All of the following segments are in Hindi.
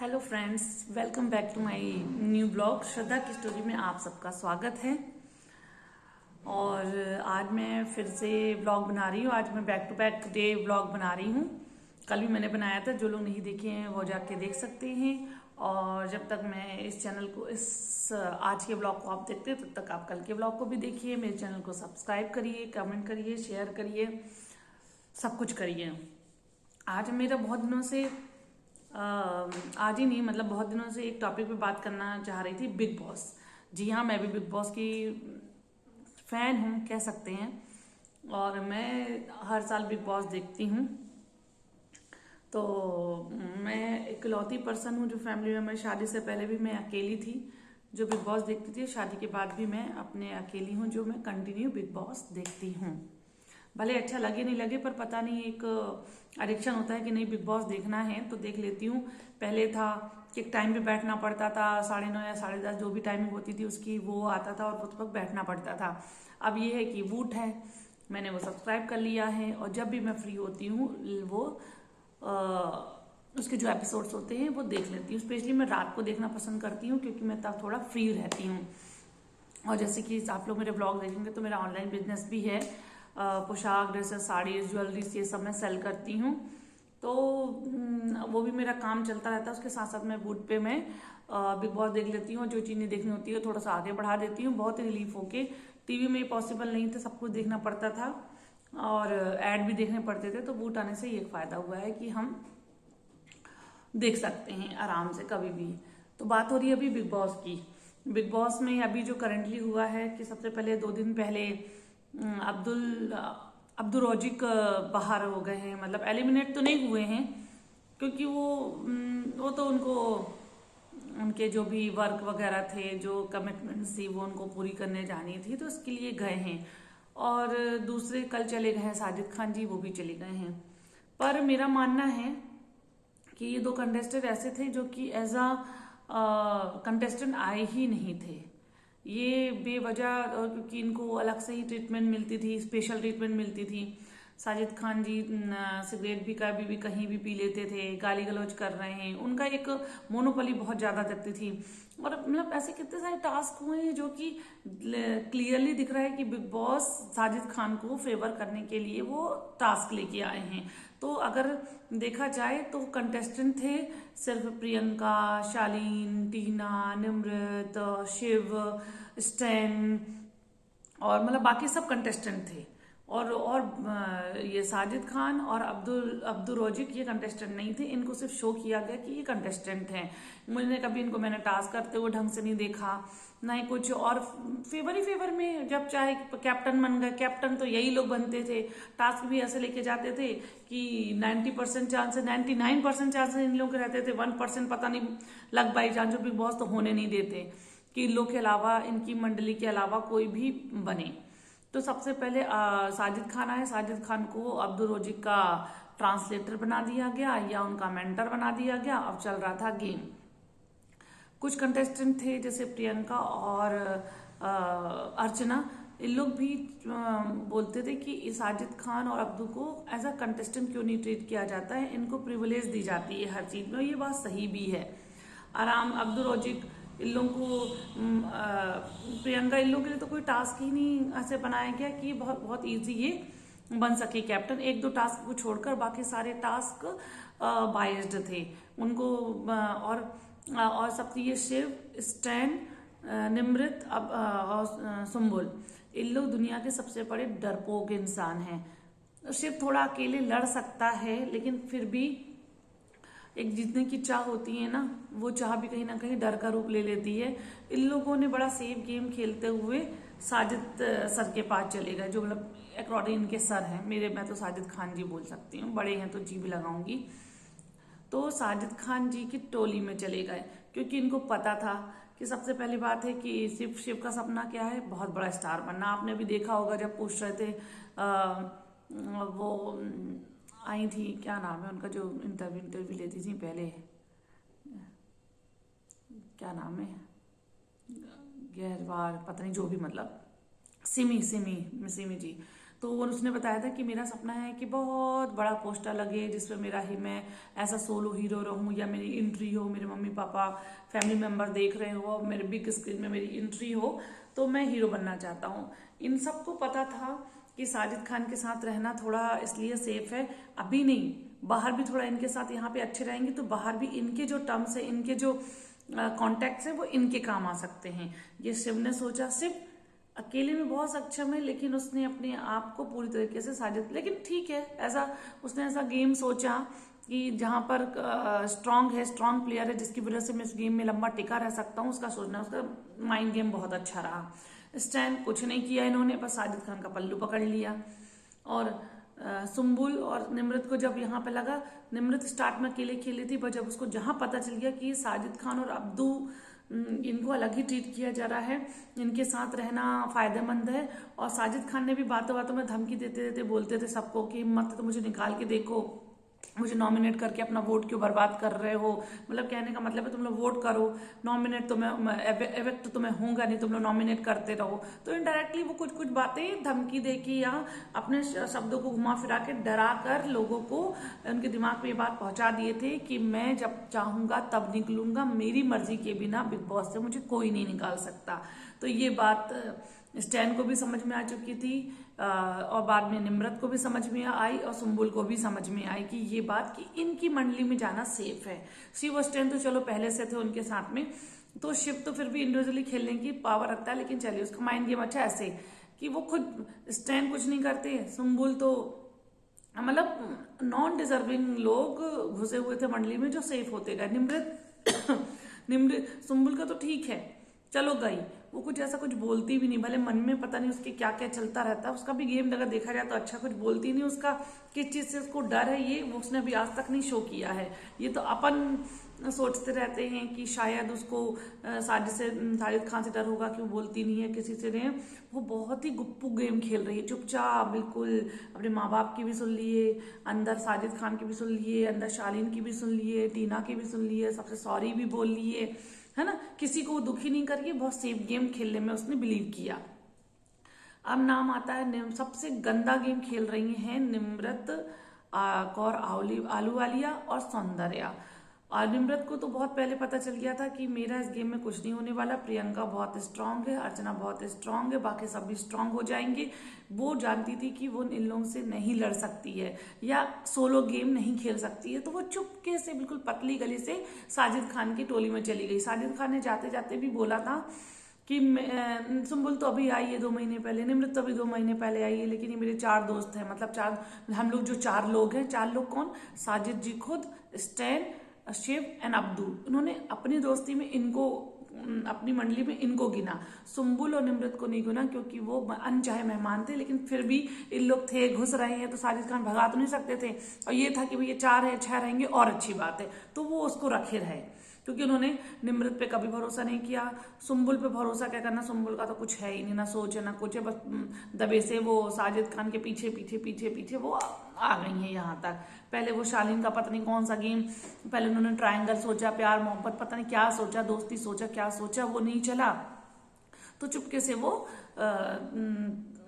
Hello friends, welcome back to my new blog. Shraddha की स्टोरी में आप सबका स्वागत है। और आज मैं फिर से ब्लॉग बना रही हूँ। आज मैं back to back day blog बना रही हूँ। कल भी मैंने बनाया था, जो लोग नहीं देखे हैं वो जाके देख सकते हैं। और जब तक मैं इस चैनल को आज के ब्लॉग को आप देखते हैं, तब तक आप कल के ब्लॉग को भी देखिए। मेरे चैनल को सब्सक्राइब करिए, कमेंट करिए, शेयर करिए, सब कुछ करिए। आज मेरा बहुत दिनों से आज ही नहीं, मतलब बहुत दिनों से एक टॉपिक पे बात करना चाह रही थी, बिग बॉस। जी हाँ, मैं भी बिग बॉस की फैन हूँ, कह सकते हैं। और मैं हर साल बिग बॉस देखती हूँ। तो मैं इकलौती पर्सन हूँ जो फैमिली में, शादी से पहले भी मैं अकेली थी जो बिग बॉस देखती थी। शादी के बाद भी मैं अपने अकेली हूँ जो मैं कंटिन्यू बिग बॉस देखती हूँ। भले अच्छा लगे नहीं लगे, पर पता नहीं एक एडिक्शन होता है कि नहीं, बिग बॉस देखना है तो देख लेती हूँ। पहले था कि एक टाइम पे बैठना पड़ता था, 9:30 या 10:30 जो भी टाइमिंग होती थी उसकी, वो आता था और उस वक्त बैठना पड़ता था। अब ये है कि वूट है, मैंने वो सब्सक्राइब कर लिया है और जब भी मैं फ्री होती हूँ वो उसके जो एपिसोड्स होते हैं वो देख लेती हूँ। स्पेशली मैं रात को देखना पसंद करती हूँ क्योंकि मैं तब थोड़ा फ्री रहती हूँ। और जैसे कि आप लोग मेरे ब्लॉग देखेंगे तो मेरा ऑनलाइन बिजनेस भी है। पोशाक, ड्रेसेस, साड़ीज, ज्वेलरीज, ये सब मैं सेल करती हूँ। तो वो भी मेरा काम चलता रहता है। उसके साथ साथ मैं वूट पे मैं बिग बॉस देख लेती हूँ। जो चीज़ नहीं देखनी होती है थोड़ा सा आगे बढ़ा देती हूँ, बहुत रिलीफ होके। टीवी में पॉसिबल नहीं था, सब कुछ देखना पड़ता था और ऐड भी देखने पड़ते थे। तो वूट आने से ये फायदा हुआ है कि हम देख सकते हैं आराम से कभी भी। तो बात हो रही है अभी बिग बॉस की। बिग बॉस में अभी जो करंटली हुआ है कि सबसे पहले 2 दिन पहले अब्दुल रोजिक बाहर हो गए हैं। मतलब एलिमिनेट तो नहीं हुए हैं क्योंकि वो तो उनको उनके जो भी वर्क वगैरह थे, जो कमिटमेंट्स थी, वो उनको पूरी करने जानी थी, तो उसके लिए गए हैं। और दूसरे कल चले गए हैं साजिद खान जी, वो भी चले गए हैं। पर मेरा मानना है कि ये 2 कंटेस्टेंट ऐसे थे जो कि एज अ कंटेस्टेंट आए ही नहीं थे। ये बेवजह, क्योंकि इनको अलग से ही ट्रीटमेंट मिलती थी, स्पेशल ट्रीटमेंट मिलती थी। साजिद खान जी सिगरेट भी कभी भी कहीं भी पी लेते थे, गाली गलौज कर रहे हैं, उनका एक मोनोपोली बहुत ज्यादा लगती थी। और मतलब ऐसे कितने सारे टास्क हुए हैं जो कि क्लियरली दिख रहा है कि बिग बॉस साजिद खान को फेवर करने के लिए वो टास्क लेके आए हैं। तो अगर देखा जाए तो कंटेस्टेंट थे सिर्फ प्रियंका, शालीन, टीना, निम्रत, शिव, स्टैन और मतलब बाकी सब कंटेस्टेंट थे। और ये साजिद खान और अब्दुल रोजिक ये कंटेस्टेंट नहीं थे। इनको सिर्फ शो किया गया कि ये कंटेस्टेंट हैं। मैंने टास्क करते हुए ढंग से नहीं देखा, ना ही कुछ। और फेवर ही फेवर में जब चाहे कैप्टन बन गए। कैप्टन तो यही लोग बनते थे, टास्क भी ऐसे लेके जाते थे कि 90% चांस, 99% चांसेस इन लोगों के रहते थे, 1% पता नहीं लग बाई चांस, जो बिग बॉस तो होने नहीं देते कि इन लोग के अलावा, इनकी मंडली के अलावा कोई भी बने। तो सबसे पहले साजिद खान आए। साजिद खान को अब्दुल रोजिक का ट्रांसलेटर बना दिया गया या उनका मेंटर बना दिया गया। अब चल रहा था गेम। कुछ कंटेस्टेंट थे जैसे प्रियंका और अर्चना, इन लोग भी बोलते थे कि साजिद खान और अब्दू को एज अ कंटेस्टेंट क्यों नहीं ट्रीट किया जाता है, इनको प्रिविलेज दी जाती है हर चीज में। ये बात सही भी है। आराम अब्दुल रोजिक इन लोगों को प्रियंका, इन लोगों के लिए तो कोई टास्क ही नहीं ऐसे बनाया गया कि बहुत बहुत ईजी ये बन सके कैप्टन। 1-2 टास्क को छोड़कर बाकी सारे टास्क बायस्ड थे उनको। और सब ये शिव, स्टैन, निमृत, अब और सुम्बुल, इन लोग दुनिया के सबसे बड़े डरपोक इंसान हैं। शिव थोड़ा अकेले लड़ सकता है, लेकिन फिर भी एक जीतने की चाह होती है ना, वो चाह भी कहीं ना कहीं डर का रूप ले लेती है। इन लोगों ने बड़ा सेफ गेम खेलते हुए साजिद सर के पास चले गए, जो मतलब अकॉर्डिंग इनके सर हैं। मैं तो साजिद खान जी बोल सकती हूँ, बड़े हैं तो जी भी लगाऊंगी। तो साजिद खान जी की टोली में चले गए क्योंकि इनको पता था कि सबसे पहली बात है कि शिव का सपना क्या है, बहुत बड़ा स्टार बनना। आपने भी देखा होगा जब पूछ रहे थे वो आई थी, क्या नाम है उनका, जो इंटरव्यू लेती थी पहले, क्या नाम है, गहरवार, पता नहीं, जो भी, मतलब सिमी सिमी सिमी जी। तो वो उसने बताया था कि मेरा सपना है कि बहुत बड़ा पोस्टर लगे जिसमें मेरा ही मैं ऐसा सोलो हीरो रहूं, या मेरी एंट्री हो, मेरे मम्मी पापा फैमिली मेम्बर देख रहे हो, मेरे बिग स्क्रीन में मेरी एंट्री हो, तो मैं हीरो बनना चाहता हूँ। इन सबको पता था कि साजिद खान के साथ रहना थोड़ा इसलिए सेफ है, अभी नहीं, बाहर भी थोड़ा इनके साथ यहाँ पे अच्छे रहेंगे तो बाहर भी इनके जो टर्म्स है, इनके जो कॉन्टैक्ट्स है वो इनके काम आ सकते हैं। ये शिव ने सोचा, शिव अकेले में बहुत सक्षम है लेकिन उसने अपने आप को पूरी तरीके से साजिद, लेकिन ठीक है, ऐसा उसने ऐसा गेम सोचा कि जहां पर स्ट्रांग है, स्ट्रांग प्लेयर है जिसकी वजह से मैं इस गेम में लंबा टिका रह सकता हूँ, उसका सोचना, उसका माइंड गेम बहुत अच्छा रहा। स्टैंड कुछ नहीं किया इन्होंने, बस साजिद खान का पल्लू पकड़ लिया। और सुम्बुल और निमृत को जब यहाँ पे लगा, निमृत स्टार्ट में अकेले खेली थी, पर जब उसको जहां पता चल गया कि साजिद खान और अब्दू इनको अलग ही ट्रीट किया जा रहा है, इनके साथ रहना फायदेमंद है, और साजिद खान ने भी बातों बातों में धमकी देते देते बोलते थे सबको कि मत तो मुझे निकाल के देखो, मुझे नॉमिनेट करके अपना वोट क्यों बर्बाद कर रहे हो, मतलब कहने का मतलब है तुम लोग वोट करो, नॉमिनेट तो मैं इवेक्ट तो मैं होऊंगा नहीं, तुम लोग नॉमिनेट करते रहो। तो इनडायरेक्टली वो कुछ कुछ बातें धमकी दे के या अपने शब्दों को घुमा फिरा के डरा कर लोगों को उनके दिमाग में ये बात पहुंचा दिए थे कि मैं जब चाहूंगा तब निकलूंगा, मेरी मर्जी के बिना बिग बॉस से मुझे कोई नहीं निकाल सकता। तो ये बात स्टैन को भी समझ में आ चुकी थी, और बाद में निम्रत को भी समझ में आई और सुम्बुल को भी समझ में आई कि ये बात कि इनकी मंडली में जाना सेफ है। शिव और स्टैन तो चलो पहले से थे उनके साथ में, तो शिव तो फिर भी इंडिविजुअली खेलने की पावर रखता है, लेकिन चलिए उसका माइंड गेम अच्छा ऐसे कि वो खुद स्टैन कुछ नहीं करते, सुम्बुल तो मतलब नॉन डिजर्विंग लोग घुसे हुए थे मंडली में जो सेफ होते गए। निम्रत सुम्बुल का तो ठीक है, चलो गई, वो कुछ ऐसा कुछ बोलती भी नहीं, भले मन में पता नहीं उसके क्या क्या चलता रहता है, उसका भी गेम अगर देखा जाए तो अच्छा कुछ बोलती नहीं, उसका किस चीज से उसको डर है ये वो उसने अभी आज तक नहीं शो किया है। ये तो अपन सोचते रहते हैं कि शायद उसको साजिद खान से डर होगा कि वो बोलती नहीं है किसी से नहीं। वो बहुत ही गुप्पू गेम खेल रही है, चुपचाप बिल्कुल, अपने माँ बाप की भी सुन लिए, अंदर साजिद खान की भी सुन लिए, अंदर शालीन की भी सुन लिए, टीना की भी सुन लिए, सबसे सॉरी भी बोल लिए, है ना, किसी को दुखी नहीं करिए, बहुत सेफ गेम खेलने में उसने बिलीव किया। अब नाम आता है, सबसे गंदा गेम खेल रही हैं निम्रत कौर आलूवालिया और सौंदर्या। और निम्रत को तो बहुत पहले पता चल गया था कि मेरा इस गेम में कुछ नहीं होने वाला, प्रियंका बहुत स्ट्रांग है, अर्चना बहुत स्ट्रांग है, बाकी सब भी स्ट्रांग हो जाएंगे। वो जानती थी कि वो इन लोगों से नहीं लड़ सकती है या सोलो गेम नहीं खेल सकती है, तो वो चुपके से बिल्कुल पतली गली से साजिद खान की टोली में चली गई। साजिद खान ने जाते जाते भी बोला था कि सुम्बुल तो अभी आई है 2 महीने पहले, निमृत तो अभी 2 महीने पहले आई है, लेकिन ये मेरे 4 दोस्त हैं, मतलब 4, हम लोग जो 4 लोग हैं, 4 लोग कौन, साजिद जी खुद, स्टैन, शिव एंड अब्दू, उन्होंने अपनी दोस्ती में इनको, अपनी मंडली में इनको गिना। सुम्बुल और निमृत को नहीं गिना क्योंकि वो अनचाहे मेहमान थे, लेकिन फिर भी इन लोग थे, घुस रहे हैं तो साजिद खान भगा तो नहीं सकते थे, और ये था कि भाई ये 4 है 6 रहेंगे और अच्छी बात है, तो वो उसको रखे रहे, क्योंकि उन्होंने निमृत पे कभी भरोसा नहीं किया। सुम्बुल पे भरोसा क्या करना, सुम्बुल का तो कुछ है ही नहीं, ना सोच है ना कुछ है, बस दबे से वो साजिद खान के पीछे पीछे पीछे पीछे वो आ गई है यहाँ तक। पहले वो शालीन का पता नहीं कौन सा गेम, पहले उन्होंने ट्रायंगल सोचा, प्यार मोहब्बत पता नहीं क्या सोचा, दोस्ती सोचा, क्या सोचा, वो नहीं चला, तो चुपके से वो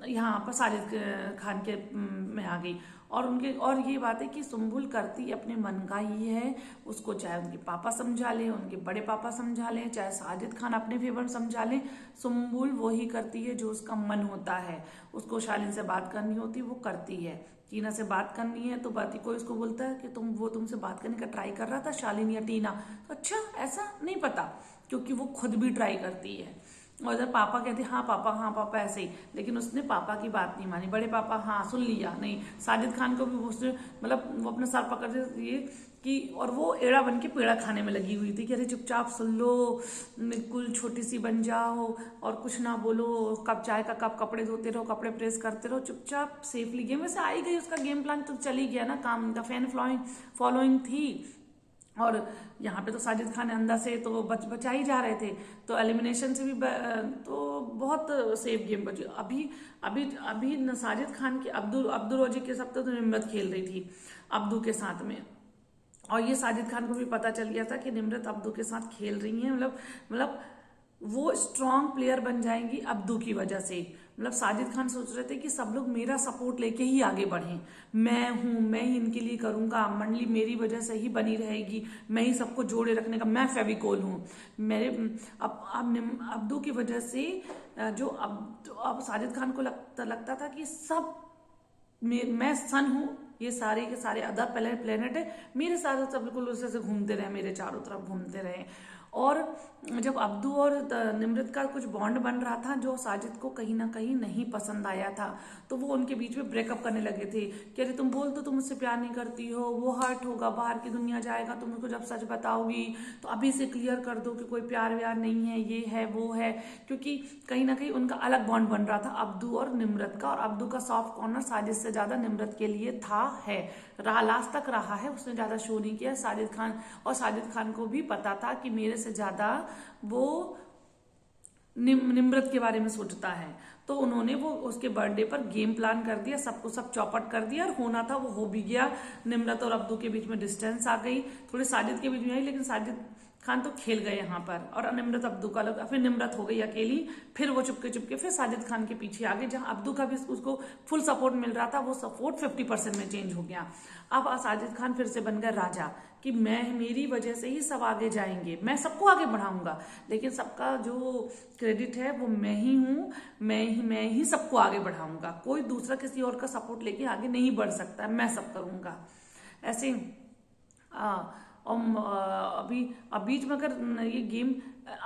यहाँ पर साजिद खान के में आ गई। और ये बात है कि सुम्बुल करती अपने मन का ही है, उसको चाहे उनके पापा समझा लें, उनके बड़े पापा समझा लें, चाहे साजिद खान अपने फेवर समझा लें, सुम्बुल वही करती है जो उसका मन होता है। उसको शालीन से बात करनी होती है वो करती है, टीना से बात करनी है तो बात, कोई उसको बोलता है कि वो तुमसे बात करने का ट्राई कर रहा था शालीन या टीना, तो अच्छा ऐसा नहीं पता, क्योंकि वो खुद भी ट्राई करती है। और जब पापा कहते हाँ पापा ऐसे ही, लेकिन उसने पापा की बात नहीं मानी, बड़े पापा हाँ सुन लिया नहीं, साजिद खान को भी उसने मतलब वो अपने सर पकड़ दिए कि, और वो एड़ा बन के पेड़ा खाने में लगी हुई थी कि अरे चुपचाप सुन लो, बिल्कुल छोटी सी बन जाओ और कुछ ना बोलो, कप चाय का कप, कपड़े धोते रहो, कपड़े प्रेस करते रहो, चुपचाप सेफली गेम। वैसे आई गई, उसका गेम प्लान तो चली गया ना, काम का फैन फॉलोइंग थी, और यहाँ पे तो साजिद खान अंदर से तो बचा ही जा रहे थे, तो एलिमिनेशन से भी तो बहुत सेफ गेम बची। अभी अभी अभी साजिद खान की अब्दुल रोजी के साथ तो निम्रत खेल रही थी अब्दू के साथ में, और ये साजिद खान को भी पता चल गया था कि निम्रत अब्दू के साथ खेल रही है, मतलब वो स्ट्रांग प्लेयर बन जाएंगी अब्दू की वजह से। मतलब साजिद खान सोच रहे थे कि सब लोग मेरा सपोर्ट लेके ही आगे बढ़ें, मैं हूं, मैं ही इनके लिए करूंगा, मंडली मेरी वजह से ही बनी रहेगी, मैं ही सबको जोड़े रखने का, मैं फेविकोल हूं मेरे। अब अब्दू की वजह से जो अब साजिद खान को लगता था कि सब मैं सन हूं, ये सारे के सारे अदर प्लेनेट है, मेरे साथ सब बिल्कुल उसे से घूमते रहे, मेरे चारों तरफ घूमते रहे। और जब अब्दू और निमृत का कुछ बॉन्ड बन रहा था जो साजिद को कहीं ना कहीं नहीं पसंद आया था, तो वो उनके बीच में ब्रेकअप करने लगे थे कि अरे तुम बोल तो तुम मुझसे प्यार नहीं करती हो, वो हर्ट होगा, बाहर की दुनिया जाएगा, तुम उसको जब सच बताओगी तो अभी से क्लियर कर दो कि कोई प्यार व्यार नहीं है, ये है वो है। क्योंकि कहीं ना कहीं उनका अलग बॉन्ड बन रहा था अब्दू और निमृत का, और अब्दू का सॉफ्ट कॉर्नर साजिद से ज्यादा निमृत के लिए था, है रहा, लास्ट तक रहा है, उसने ज्यादा शो नहीं किया साजिद खान। और साजिद खान को भी पता था कि मेरे से ज्यादा वो निमृत के बारे में सोचता है, तो उन्होंने वो उसके बर्थडे पर गेम प्लान कर दिया, सबको सब चौपट कर दिया, और होना था वो हो भी गया। निमृत और अब्दू के बीच में डिस्टेंस आ गई, थोड़ी साजिद के बीच में आई, लेकिन साजिद खान तो खेल गए यहाँ पर, और निमृत अब्दू का लगा, फिर निमृत हो गई अकेली, फिर वो चुपके चुपके फिर साजिद खान के पीछे आ गए, जहां अब्दू का भी उसको फुल सपोर्ट मिल रहा था, वो सपोर्ट 50% में चेंज हो गया। अब साजिद खान फिर से बन गए राजा कि मेरी वजह से ही सब आगे जाएंगे, मैं सबको आगे बढ़ाऊंगा, लेकिन सबका जो क्रेडिट है वो मैं ही हूं, मैं ही सबको आगे बढ़ाऊंगा, कोई दूसरा किसी और का सपोर्ट लेके आगे नहीं बढ़ सकता, मैं सब करूंगा ऐसे। और अब बीच में अगर ये गेम,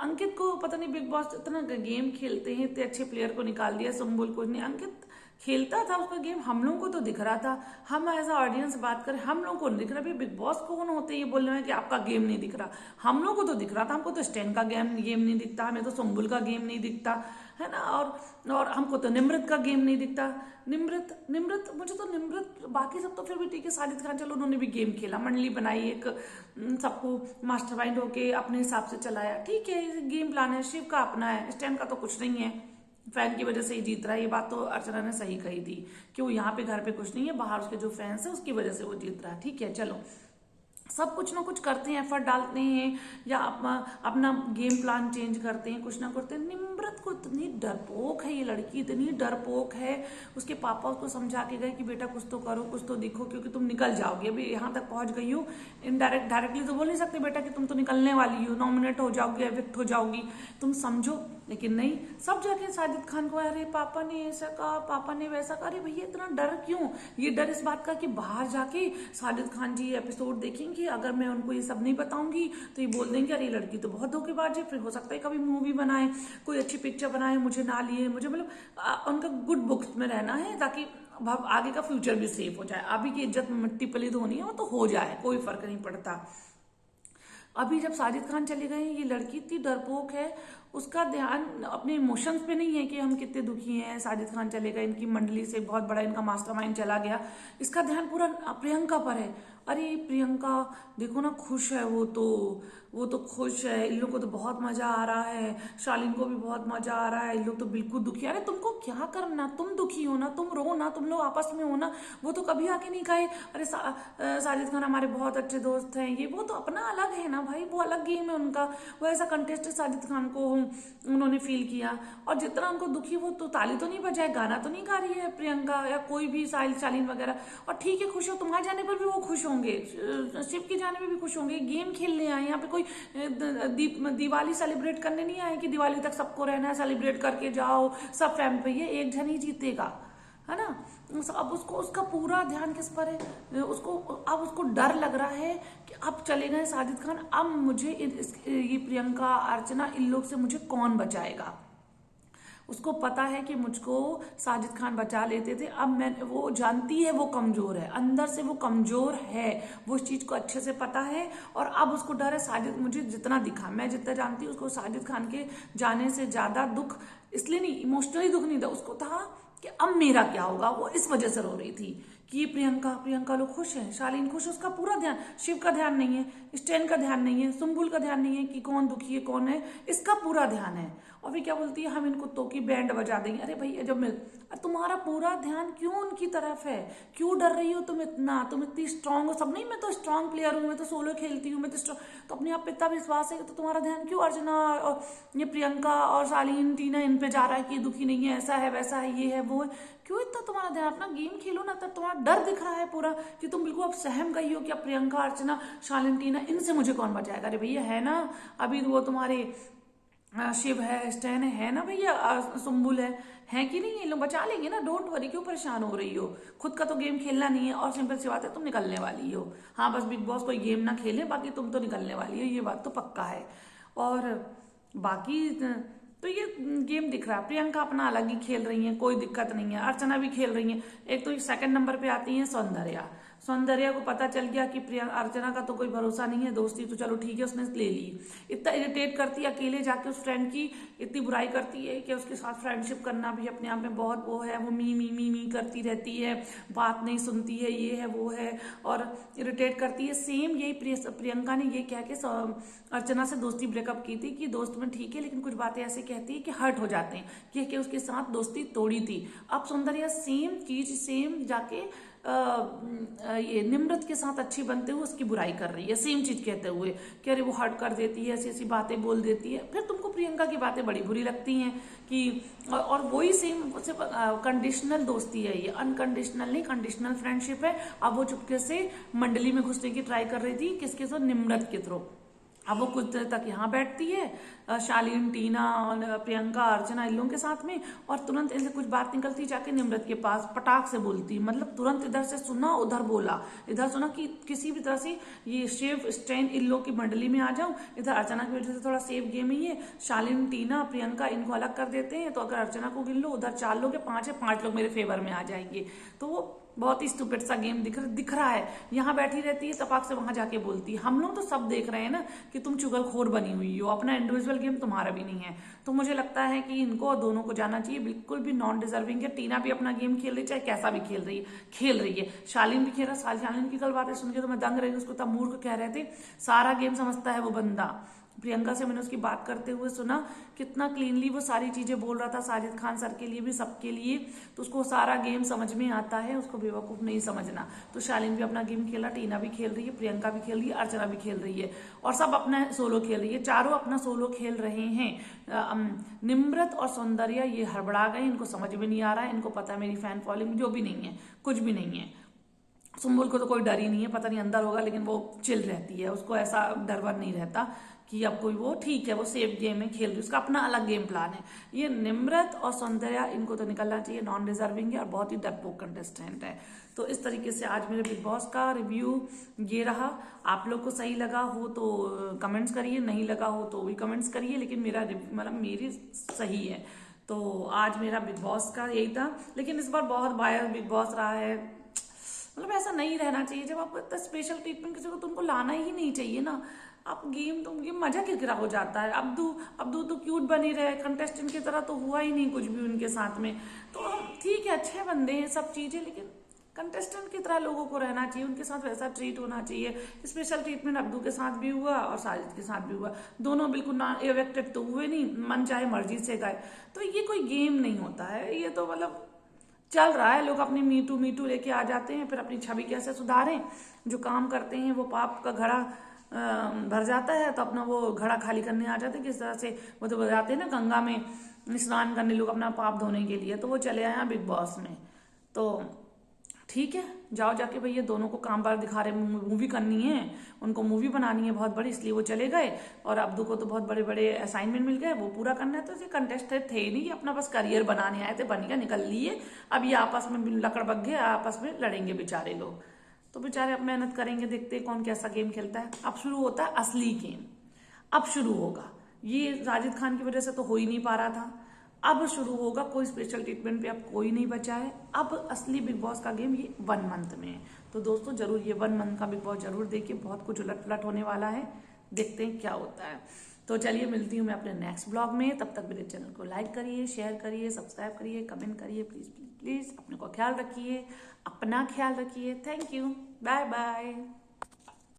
अंकित को पता नहीं बिग बॉस इतना गेम खेलते हैं, इतने अच्छे प्लेयर को निकाल दिया, सुम्बुल को नहीं, अंकित खेलता था उसका गेम, हम लोगों को तो दिख रहा था, हम एज अ ऑडियंस बात करें, हम लोगों को नहीं दिख रहा। भाई बिग बॉस कौन होते हैं ये बोलने में कि आपका गेम नहीं दिख रहा, हम लोगों को तो दिख रहा था, हमको तो स्टैन का गेम नहीं दिखता, हमें तो सुम्बुल का गेम नहीं दिखता है ना, और हमको तो निमृत का गेम नहीं दिखता। निमृत मुझे तो निमृत, बाकी सब तो फिर भी ठीक है, साजिद खान चलो उन्होंने भी गेम खेला, मंडली बनाई एक, सबको मास्टरमाइंड होके अपने हिसाब से चलाया, ठीक है, गेम प्लान है, शिव का अपना है, स्टैन का तो कुछ नहीं है, फैन की वजह से ही जीत रहा है। ये बात तो अर्चना ने सही कही थी कि वो यहाँ पे घर पे कुछ नहीं है, बाहर उसके जो फैंस है उसकी वजह से वो जीत रहा है, ठीक है चलो। सब कुछ ना कुछ करते हैं, एफर्ट डालते हैं, या अपना गेम प्लान चेंज करते हैं, कुछ ना करते हैं। निमृत को इतनी डरपोक है ये लड़की, इतनी डरपोक है, उसके पापा उसको समझा के गए कि बेटा कुछ तो करो, कुछ तो दिखो, क्योंकि तुम निकल जाओगे, अभी यहाँ तक पहुंच गई हो, डायरेक्टली तो बोल नहीं सकते बेटा कि तुम तो निकलने वाली हो, नॉमिनेट हो जाओगी, एविक्ट हो जाओगी, तुम समझो, लेकिन नहीं, सब जाके साजिद खान को अरे पापा ने ऐसा कहा, पापा ने वैसा कहा, अरे भैया इतना डर क्यों? ये डर इस बात का कि बाहर जाके साजिद खान जी एपिसोड देखेंगे, अगर मैं उनको ये सब नहीं बताऊंगी तो ये बोल देंगे अरे लड़की तो बहुत धोखेबाज है, फिर हो सकता है कभी मूवी बनाए, कोई अच्छी पिक्चर बनाए, मुझे ना लिए, मुझे मतलब उनका गुड बुक्स में रहना है, ताकि आगे का फ्यूचर भी सेफ हो जाए। अभी की इज्जत मिट्टी पलीद होनी है वो तो हो जाए, कोई फर्क नहीं पड़ता। अभी जब साजिद खान चले गए, ये लड़की इतनी डरपोक है, उसका ध्यान अपने इमोशंस पे नहीं है कि हम कितने दुखी हैं, साजिद खान चले गए, इनकी मंडली से बहुत बड़ा इनका मास्टरमाइंड चला गया, इसका ध्यान पूरा प्रियंका पर है। अरे प्रियंका देखो ना खुश है, वो तो खुश है, इन लोग को तो बहुत मजा आ रहा है, शालीन को भी बहुत मजा आ रहा है, इन लोग तो बिल्कुल दुखी है। अरे तुमको क्या करना, तुम दुखी हो ना, तुम रो ना, तुम लोग आपस में हो ना, वो तो कभी आके नहीं कहे अरे साजिद खान हमारे बहुत अच्छे दोस्त हैं, ये वो तो अपना अलग है ना भाई, वो अलग गेम है उनका, वो ऐसा कंटेस्ट साजिद खान को उन्होंने फील किया, और जितना उनको दुखी, वो तो ताली तो नहीं बजाए, गाना तो नहीं गा रही है प्रियंका या कोई भी शालीन वगैरह, और ठीक है खुश हो, तुम्हारे जाने पर भी वो खुश होंगे, शिव के जाने में भी खुश होंगे, गेम खेलने आए, यहाँ पे कोई दिवाली सेलिब्रेट करने नहीं आए कि दिवाली तक सबको रहना है, सेलिब्रेट करके जाओ, सब फैमिली पे, ये एक जन ही जीतेगा, है ना। अब उसको उसका पूरा ध्यान किस पर है, उसको डर लग रहा है कि अब चले गए साजिद खान, अब मुझे ये प्रियंका अर्चना इन लोग से मुझे कौन बचाएगा। उसको पता है कि मुझको साजिद खान बचा लेते थे, अब वो जानती है वो कमजोर है, अंदर से वो कमजोर है, वो इस चीज को अच्छे से पता है, और अब उसको डर है साजिद, मुझे जितना दिखा, मैं जितना जानती हूँ उसको साजिद खान के जाने से ज्यादा दुख, इसलिए नहीं इमोशनली दुख नहीं था, उसको था कि अब मेरा क्या होगा, वो इस वजह से रो रही थी कि प्रियंका प्रियंका लोग खुश हैं, शालीन खुश, उसका पूरा ध्यान, शिव का ध्यान नहीं है, स्टैन का ध्यान नहीं है, सुम्बुल का ध्यान नहीं है कि कौन दुखी है कौन है, इसका पूरा ध्यान है। और फिर क्या बोलती है, हम इन कुत्तों की बैंड बजा देंगे। अरे भैया जब मिल, तुम्हारा पूरा ध्यान क्यों उनकी तरफ है, क्यों डर रही हो तुम इतना, तुम इतनी स्ट्रांग हो। सब नहीं, मैं तो स्ट्रांग प्लेयर हूँ, मैं तो सोलो खेलती हूँ, मैं तो स्ट्रांग, तो अपने आप पे इतना विश्वास है, तो तुम्हारा ध्यान क्यों अर्चना और ये प्रियंका और शालीन टीना इन पे जा रहा है कि दुखी नहीं है, ऐसा है वैसा है, ये है वो है, क्यों इतना तुम्हारा ध्यान, अपना गेम खेलो ना। तब तुम्हारा डर दिख रहा है पूरा कि तुम बिल्कुल अब सहम गई हो कि अब प्रियंका अर्चना शालीन टीना इनसे मुझे कौन बचाएगा। अरे भैया है ना, अभी वो तुम्हारे शिव है, स्टैन है ना भैया, सुम्बुल है कि नहीं, ये लोग बचा लेंगे ना, डोंट वरी, क्यों परेशान हो रही हो। खुद का तो गेम खेलना नहीं है, और सिंपल सी बात है तुम निकलने वाली हो। हाँ बस बिग बॉस कोई गेम ना खेले, बाकी तुम तो निकलने वाली हो, ये बात तो पक्का है। और बाकी तो ये गेम दिख रहा है, प्रियंका अपना अलग ही खेल रही है, कोई दिक्कत नहीं है, अर्चना भी खेल रही है। एक तो सेकंड नंबर पे आती है सौंदर्या। सौंदर्या को पता चल गया कि प्रिया अर्चना का तो कोई भरोसा नहीं है, दोस्ती तो चलो ठीक है उसने ले ली, इतना इरिटेट करती है, अकेले जाके उस फ्रेंड की इतनी बुराई करती है कि उसके साथ फ्रेंडशिप करना भी अपने आप में बहुत वो है, वो मी करती रहती है, बात नहीं सुनती है, ये है वो है, और इरिटेट करती है। सेम यही प्रियंका ने ये कह के अर्चना से दोस्ती ब्रेकअप की थी कि दोस्त में ठीक है, लेकिन कुछ बातें ऐसे कहती है कि हर्ट हो जाते हैं, कि उसके साथ दोस्ती तोड़ी थी। अब सौंदर्या सेम चीज सेम जाके ये निम्रत के साथ अच्छी बनते हुए उसकी बुराई कर रही है, सेम चीज कहते हुए कि अरे वो हर्ट कर देती है, ऐसी ऐसी बातें बोल देती है। फिर तुमको प्रियंका की बातें बड़ी बुरी लगती हैं कि और वही सेम कंडीशनल दोस्ती है, ये अनकंडीशनल नहीं, कंडीशनल फ्रेंडशिप है। अब वो चुपके से मंडली में घुसने की ट्राई कर रही थी, किसके साथ, निम्रत के थ्रू। अब वो कुछ देर तक यहाँ बैठती है शालीन टीना और प्रियंका अर्चना इन लोगों के साथ में, और तुरंत इनसे कुछ बात निकलती जाके निम्रत के पास पटाख से बोलती, मतलब तुरंत इधर से सुना उधर बोला, इधर सुना कि किसी भी तरह से ये शिव स्टैन इन लोग की मंडली में आ जाऊं, इधर अर्चना की वजह से थोड़ा सेफ गेम ही है, शालीन टीना प्रियंका इनको अलग कर देते हैं, तो अगर अर्चना को गिन लो उधर 4 लोग है, 5 है, 5 लोग मेरे फेवर में आ जाएंगे। तो वो बहुत ही स्टूपिड सा गेम दिख रहा है। यहाँ बैठी रहती है, तपाक से वहां जाके बोलती है। हम लोग तो सब देख रहे हैं ना कि तुम चुगलखोर बनी हुई हो, अपना इंडिविजुअल गेम तुम्हारा भी नहीं है। तो मुझे लगता है कि इनको दोनों को जाना चाहिए, बिल्कुल भी नॉन डिजर्विंग है। टीना भी अपना गेम खेल रही, चाहे कैसा भी खेल रही है। शालीन भी खेल रहा, शालीन की कल बातें सुन के तो मैं दंग रही, उसको तब मूर्ख कह रहे थे, सारा गेम समझता है वो बंदा। प्रियंका से मैंने उसकी बात करते हुए सुना, कितना क्लीनली वो सारी चीजें बोल रहा था, साजिद खान सर के लिए भी, सबके लिए, तो उसको सारा गेम समझ में आता है, उसको बेवकूफ नहीं समझना। तो शालीन भी अपना गेम खेला, टीना भी खेल रही है, प्रियंका भी खेल रही है, अर्चना भी खेल रही है, और सब अपना सोलो खेल रही है, चारों अपना सोलो खेल रहे हैं। निम्रत और सौंदर्या ये हड़बड़ा गए, इनको समझ में नहीं आ रहा है, इनको पता है मेरी फैन फॉलोइंग जो भी नहीं है, कुछ भी नहीं है। सुम्बुल को तो कोई डर ही नहीं है, पता नहीं अंदर होगा, लेकिन वो चिल रहती है, उसको ऐसा डर वर नहीं रहता कि अब कोई वो ठीक है, वो सेफ गेम में खेल रही है, उसका अपना अलग गेम प्लान है। ये निम्रत और सौंदर्या इनको तो निकलना चाहिए, नॉन डिजर्विंग है और बहुत ही डरपोक कंटेस्टेंट है। तो इस तरीके से आज मेरे बिग बॉस का रिव्यू ये रहा। आप लोग को सही लगा हो तो कमेंट्स करिए, नहीं लगा हो तो भी कमेंट्स करिए, लेकिन मेरा मतलब मेरी सही है। तो आज मेरा बिग बॉस का यही था, लेकिन इस बार बहुत बायर बिग बॉस रहा है, मतलब ऐसा नहीं रहना चाहिए। जब आप इतना स्पेशल ट्रीटमेंट किसी को, तो उनको लाना ही नहीं चाहिए ना। आप गेम मजा किरकिरा हो जाता है। अब्दू तो क्यूट बनी रहे, कंटेस्टेंट की तरह तो हुआ ही नहीं कुछ भी उनके साथ में। तो ठीक है, अच्छे बंदे हैं सब चीजें, लेकिन कंटेस्टेंट की तरह लोगों को रहना चाहिए, उनके साथ वैसा ट्रीट होना चाहिए। स्पेशल ट्रीटमेंट अब्दू के साथ भी हुआ और साजिद के साथ भी हुआ, दोनों बिल्कुल ना इवेक्टेड तो हुए नहीं, मन चाहे मर्जी से गए। तो ये कोई गेम नहीं होता है, ये तो मतलब चल रहा है, लोग अपनी मीटू लेके आ जाते हैं, फिर अपनी छवि कैसे सुधारें। जो काम करते हैं वो पाप का घड़ा भर जाता है, तो अपना वो घड़ा खाली करने आ जाते हैं। किस तरह से वो तो बताते हैं ना, गंगा में स्नान करने लोग अपना पाप धोने के लिए, तो वो चले आए बिग बॉस में। तो ठीक है, जाओ जाके भैया, दोनों को काम बार दिखा रहे, मूवी करनी है, उनको मूवी बनानी है बहुत बड़ी, इसलिए वो चले गए। और अब्दू को तो बहुत बड़े बड़े असाइनमेंट मिल गए, वो पूरा करना है। तो ये कंटेस्टेंट थे ही नहीं, अपना बस करियर बनाने आए थे, बन गया, निकल लिए। अब ये आपस में लकड़ बग गए, आपस में लड़ेंगे बेचारे लोग। तो बेचारे अब मेहनत करेंगे, देखते कौन कैसा गेम खेलता है। अब शुरू होता है असली गेम, अब शुरू होगा। ये साजिद खान की वजह से तो हो ही नहीं पा रहा था, अब शुरू होगा। कोई स्पेशल ट्रीटमेंट पे अब कोई नहीं बचा है। अब असली बिग बॉस का गेम ये 1 मंथ में है। तो दोस्तों जरूर ये 1 मंथ का बिग बॉस जरूर देखिए, बहुत कुछ उलट पलट होने वाला है, देखते हैं क्या होता है। तो चलिए मिलती हूँ मैं अपने नेक्स्ट ब्लॉग में। तब तक मेरे चैनल को लाइक करिए, शेयर करिए, सब्सक्राइब करिए, कमेंट करिए, प्लीज़ प्लीज़ प्लीज़। अपने को ख्याल रखिए, अपना ख्याल रखिए। Thank you, bye bye.